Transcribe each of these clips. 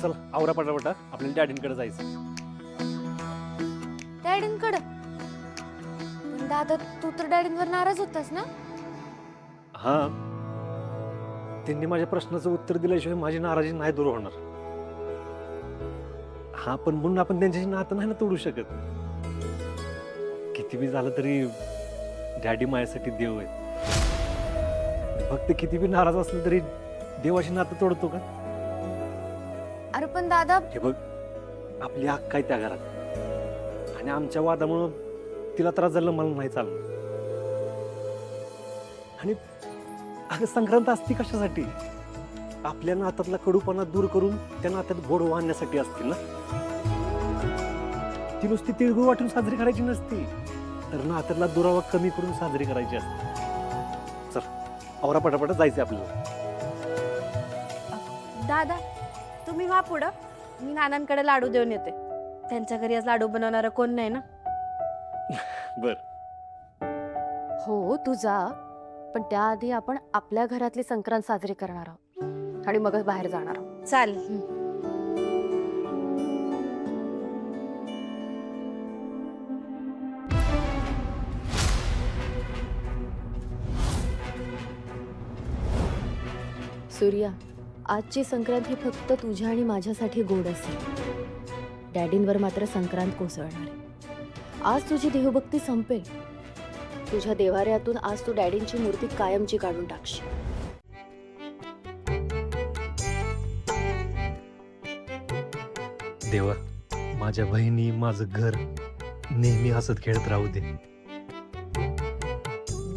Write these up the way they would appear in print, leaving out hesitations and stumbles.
चला आवरा पटापटा आपल्याला डॅडींकडे जायचं. डॅडींकडं? पण दादा तू तर डॅडींवर नाराज होतास ना? हा, त्यांनी माझ्या प्रश्नाचं उत्तर दिल्याशिवाय माझी नाराजी नाही दूर होणार. हा, पण म्हणून आपण त्यांच्याशी नातं नाही ना तोडू शकत. किती बी झालं तरी डॅडी माझ्यासाठी देव आहे. फक्त किती बी नाराज असलं तरी देवाशी नातं तोडतो का? अरे पण दादा, हे बघ, आपली हक्क आहे त्या घरात, आणि आमच्या वादामुळं तिला त्रास झाला मला नाही चाललं. आणि अगं संक्रांत असती कशासाठी? आपल्या नात्यातला कडूपणा दूर करून त्या नात्यात गोड आणण्यासाठी असतील ना. ती नुसती तिळगुळ वाटून साजरी करायची नसती, तर नात्यातला दुरावा कमी करून साजरी करायची असते. चल आवरा पटापट जायचं आपल्याला. दादा तुम्ही वा पुढं, मी नानांकडे लाडू देऊन येते. त्यांच्या घरी आज लाडू बनवणारं कोण नाही ना. बर. हो तू जा, पण त्याआधी आपण आपल्या घरातली संक्रांत साजरी करणार आहोत आणि मगच बाहेर जाणार आहोत. चालेल. सूर्या, आजची संक्रांत ही फक्त तुझ्या आणि माझ्यासाठी गोड असेल. डॅडींवर मात्र संक्रांत कोसळणार आहे. आज तुझी देवभक्ती संपेल. तुझ्या देवाऱ्यातून आज तू डॅडींची मूर्ती कायमची काढून टाकशील. देवा, माझ्या बहिणी माझं घर नेहमी हसत खेळत राहू दे.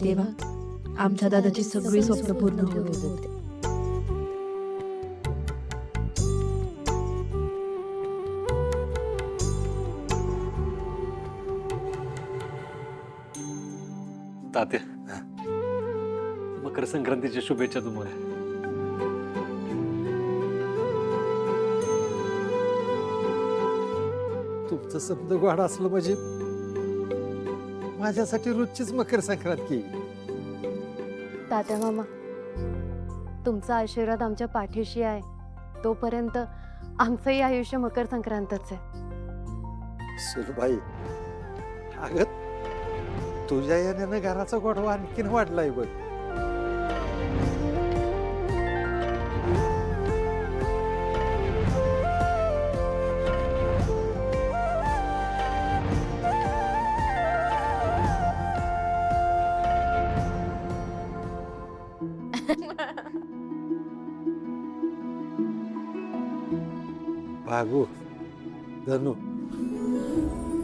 देवा, आमच्या दादाची सगळी स्वप्न पूर्ण होऊ दे. तात्या, मकर संक्रांतीच्या शुभेच्छा तुम्हाला. तुमचं शब्द गोड असलं म्हणजे माझ्यासाठी रोजचीच मकर संक्रांत की. तात्या मामा, तुमचा आशीर्वाद आमच्या पाठीशी आहे. तोपर्यंत आमचंही आयुष्य मकर संक्रांतच आहे. सुलभाई, अगं तुझ्या येण्यानं घराचा गोडवा आणखीन वाढलाय बघ. भागू, धनु,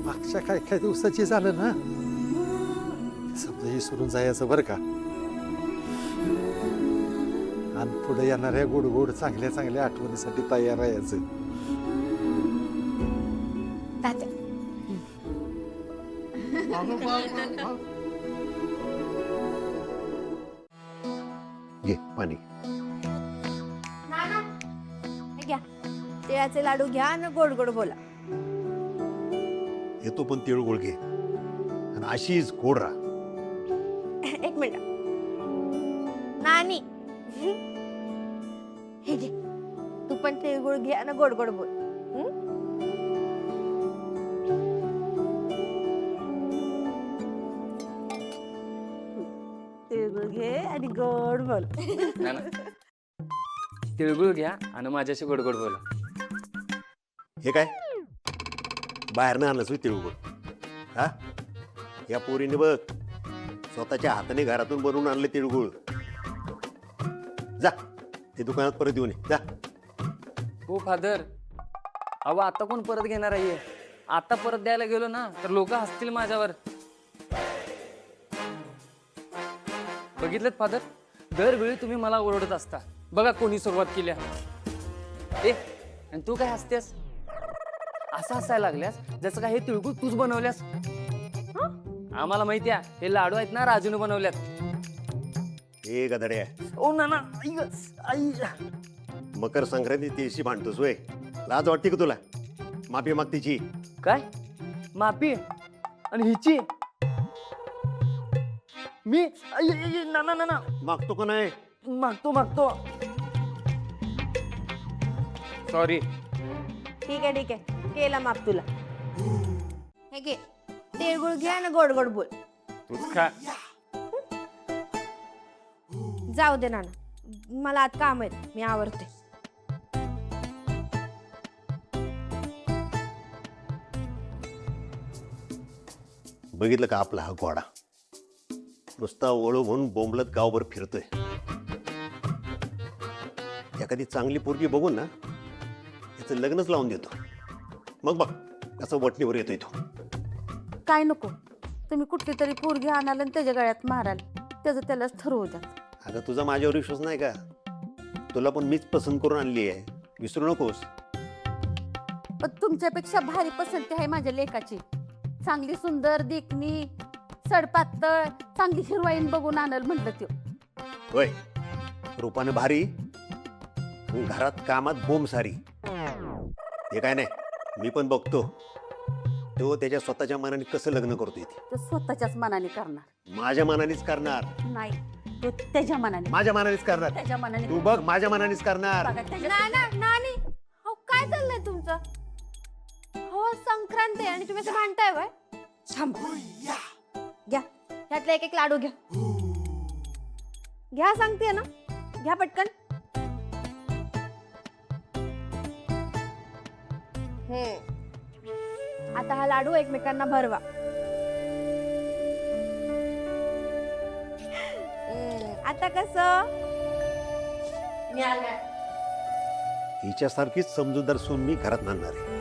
मागच्या काय दिवसाची झालं ना, समजा ही सोडून जायचं बरं का. आणि पुढे येणाऱ्या गोड गोड चांगल्या चांगल्या आठवणीसाठी तयार राहायचं. तात्या घे पाणी. नाना, हे घ्या. तिळाचे लाडू घ्या आणि गोड गोड बोला. येतो पण तिळगुळ घे आणि अशीच गोड राहा. एक मिनिट. नानी, हे घे. तू पण तिळगुळ घे आणि गोड गोड बोल. तिळगुळ घे आणि गोड बोल. तिळगुळ घ्या आणि माझ्याशी गोड गोड बोला. हे काय बाहेरनं आणलंच होय तिळगुळ? हा, या पोरीने बघ स्वतःच्या हाताने घरातून बनवून आणले तिळगुळ. जा ते दुकानात परत येऊन ये जा. हो फादर, अहो आता कोण परत घेणार आहे? आता परत द्यायला गेलो ना तर लोक हसतील माझ्यावर. बघितलं फादर, दरवेळी तुम्ही मला ओरडत असता. बघा कोणी सुरुवात केल्या. ए, आणि तू काय हसतेस? असं हसायला लागल्यास जसं काय हे तिळगुळ तूच बनवल्यास. आम्हाला माहिती आहे हे लाडू आहेत ना राजूने बनवल्यात. हे गधड्या, ओ नाना, आई. मकर संक्रांती तिशी भांडतोस वय? लाज वाटते का तुला? माफी माग तिची. काय माफी? आणि हिची? मी ना मागतो का नाही? मागतो. सॉरी, ठीक आहे केला माप तुला. हे घे तिळगुळ घे आणि गोड गोड बोल. तूच खा. जाऊ दे नाना, मला आज काम आहेत, मी आवरते. बघितलं का आपला हा घोडा नुसता ओळू म्हणून बोंबलत गावभर फिरतोय. एखादी चांगली पोरगी बघून ना याचं लग्नच लावून देतो. मग बघ कसं वटणीवर येतोय तो. काय नको, तुम्ही कुठली तरी पोरगी आणाल आणि त्याच्या गळ्यात माराल, त्याचं त्यालाच ठरवू द्या. अगं तुझा माझ्यावर विश्वास नाही का? तुला पण मीच पसंत करून आणली आहे, विसरू नकोस. पण तुमच्यापेक्षा भारी पसंती आहे माझ्या लेकाची. चांगली सुंदर देखणी सडपातळ चांगली हिरवाईन बघून आणल म्हटलं त्यो. होय, रूपानं भारी आणि घरात कामात बोंब सारी. हे काय नाही, मी पण बघतो तो त्याच्या स्वतःच्या मनाने कसं लग्न करतोय ते. तो स्वतःच्याच मनाने करणार माझ्या मनानेच करणार. नाही, तो त्याच्या मनाने, माझ्या मनानेच करणार. त्याच्या मनाने. तू बघ, माझ्या मनानेच करणार. बघा, त्याच्या- नाना नानी, हो काय चाललंय तुमचं? हो संक्रांत आहे आणि तुम्ही असं भांडताय वय? थांब, घ्या ह्यातला एक लाडू घ्या. घ्या सांगते ना, घ्या पटकन. आता हा लाडू एकमेकांना भरवा. आता कसं? हिच्यासारखीच समजूतदार सून मी घरात आणणार आहे.